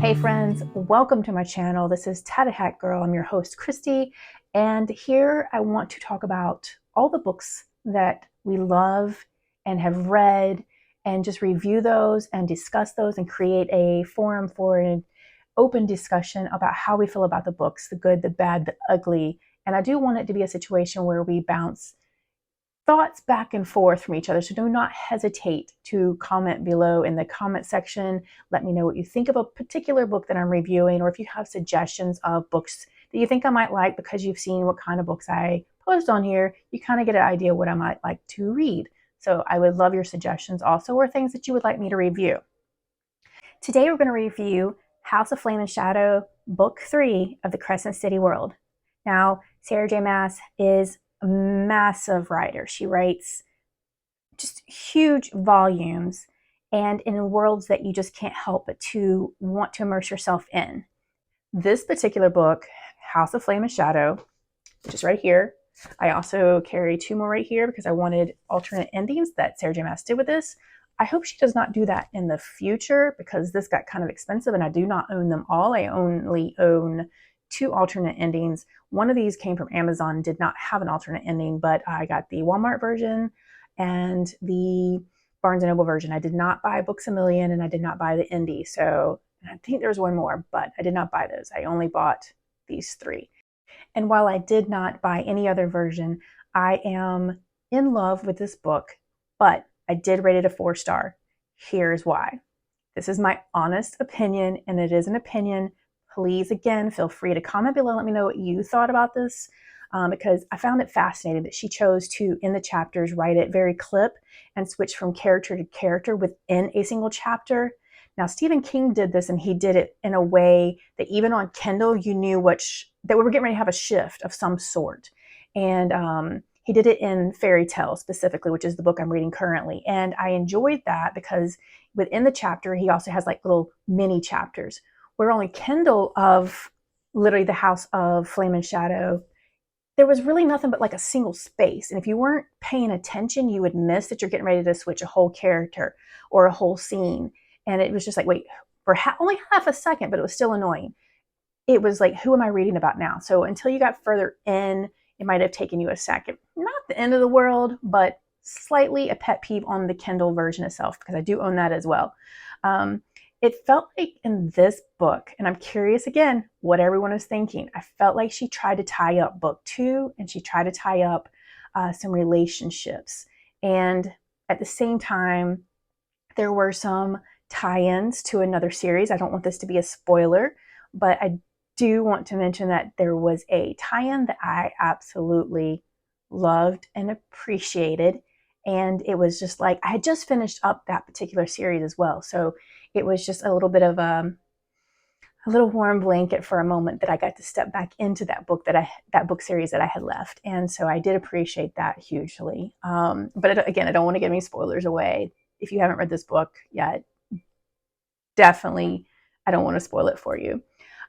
Hey friends, welcome to my channel. This is Tatted Girl. I'm your host, Christy, and here I want to talk about all the books that we love and have read and just review those and discuss those and create a forum for an open discussion about how we feel about the books, the good, the bad, the ugly. And I do want it to be a situation where we bounce thoughts back and forth from each other. So do not hesitate to comment below in the comment section. Let me know what you think of a particular book that I'm reviewing, or if you have suggestions of books that you think I might like because you've seen what kind of books I post on here. You kind of get an idea what I might like to read. So I would love your suggestions also, or things that you would like me to review. Today we're going to review House of Flame and Shadow, Book 3 of the Crescent City World. Now, Sarah J. Maas is a massive writer. She writes just huge volumes and in worlds that you just can't help but to want to immerse yourself in. This particular book, House of Flame and Shadow, which is right here. I also carry two more right here because I wanted alternate endings that Sarah J. Maas did with this. I hope she does not do that in the future because this got kind of expensive and I do not own them all. I only own two alternate endings. One of these came from Amazon, did not have an alternate ending, but I got the Walmart version and the Barnes & Noble version. I did not buy Books A Million and I did not buy the indie. So I think there's one more, but I did not buy those. I only bought these three. And while I did not buy any other version, I am in love with this book, but I did rate it a 4-star. Here's why. This is my honest opinion, and it is an opinion. Please, again, feel free to comment below. Let me know what you thought about this, because I found it fascinating that she chose to, in the chapters, write it very clip and switch from character to character within a single chapter. Now, Stephen King did this, and he did it in a way that even on Kindle, you knew that we were getting ready to have a shift of some sort. And he did it in fairy tale specifically, which is the book I'm reading currently. And I enjoyed that because within the chapter, he also has like little mini chapters. Where on Kindle of literally the House of Flame and Shadow, there was really nothing but like a single space. And if you weren't paying attention, you would miss that you're getting ready to switch a whole character or a whole scene. And it was just like, wait, for only half a second, but it was still annoying. It was like, who am I reading about now? So until you got further in, it might have taken you a second. Not the end of the world, but slightly a pet peeve on the Kindle version itself, because I do own that as well. It felt like in this book, and I'm curious again what everyone is thinking, I felt like she tried to tie up book 2 and she tried to tie up some relationships. And at the same time, there were some tie-ins to another series. I don't want this to be a spoiler, but I do want to mention that there was a tie-in that I absolutely loved and appreciated. And it was just like, I had just finished up that particular series as well. So it was just a little bit of a little warm blanket for a moment that I got to step back into that book that book series that I had left. And so I did appreciate that hugely. But again, I don't want to give any spoilers away. If you haven't read this book yet, definitely, I don't want to spoil it for you.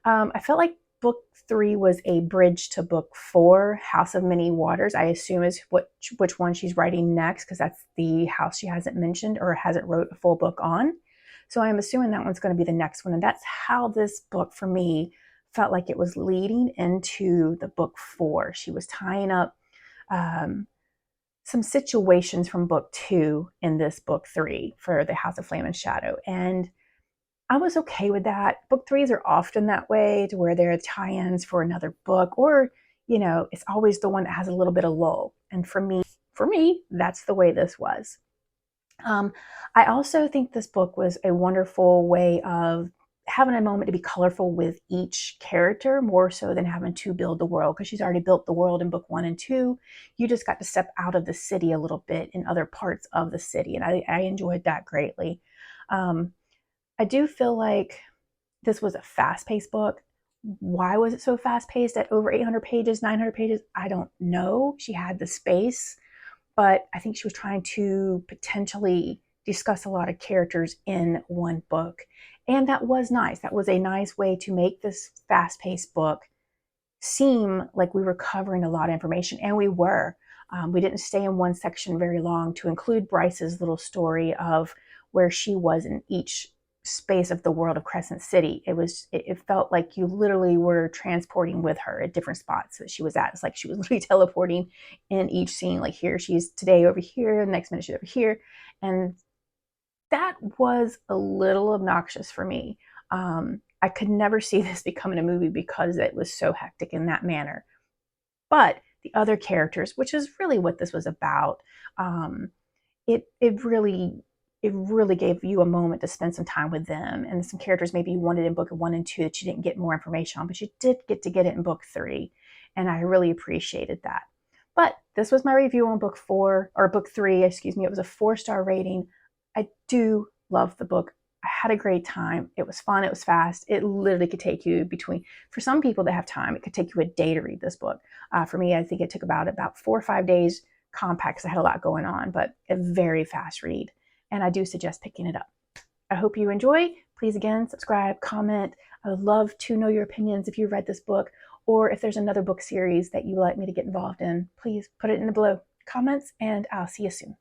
I felt like book 3 was a bridge to book 4, House of Many Waters. I assume is which one she's writing next, because that's the house she hasn't mentioned or hasn't wrote a full book on. So I'm assuming that one's going to be the next one. And that's how this book for me felt like it was leading into the book 4. She was tying up some situations from book 2 in this book 3 for the House of Flame and Shadow. And I was okay with that. Book 3s are often that way, to where there are tie-ins for another book, or, you know, it's always the one that has a little bit of lull. And for me, that's the way this was. I also think this book was a wonderful way of having a moment to be colorful with each character, more so than having to build the world, because she's already built the world in book 1 and 2. You just got to step out of the city a little bit in other parts of the city, and I enjoyed that greatly. I do feel like this was a fast-paced book. Why was it so fast-paced at over 800 pages, 900 pages? I don't know. She had the space, but I think she was trying to potentially discuss a lot of characters in one book. And that was nice. That was a nice way to make this fast-paced book seem like we were covering a lot of information, and we were. We didn't stay in one section very long to include Bryce's little story of where she was in each space of the world of Crescent City. It felt like you literally were transporting with her at different spots that she was at. It's like she was literally teleporting in each scene. Like here she's today over here, the next minute she's over here. And that was a little obnoxious for me. I could never see this becoming a movie because it was so hectic in that manner. But the other characters, which is really what this was about, it really gave you a moment to spend some time with them, and some characters maybe you wanted in book 1 and 2 that you didn't get more information on, but you did get to get it in book 3, and I really appreciated that. But this was my review on book 4, or book 3, excuse me. It was a 4-star rating. I do love the book. I had a great time. It was fun. It was fast. It literally could take you between, for some people that have time, it could take you a day to read this book. For me, I think it took about 4 or 5 days compact because I had a lot going on, but a very fast read. And I do suggest picking it up. I hope you enjoy. Please, again, subscribe, comment. I would love to know your opinions if you read this book, or if there's another book series that you would like me to get involved in. Please put it in the below comments, and I'll see you soon.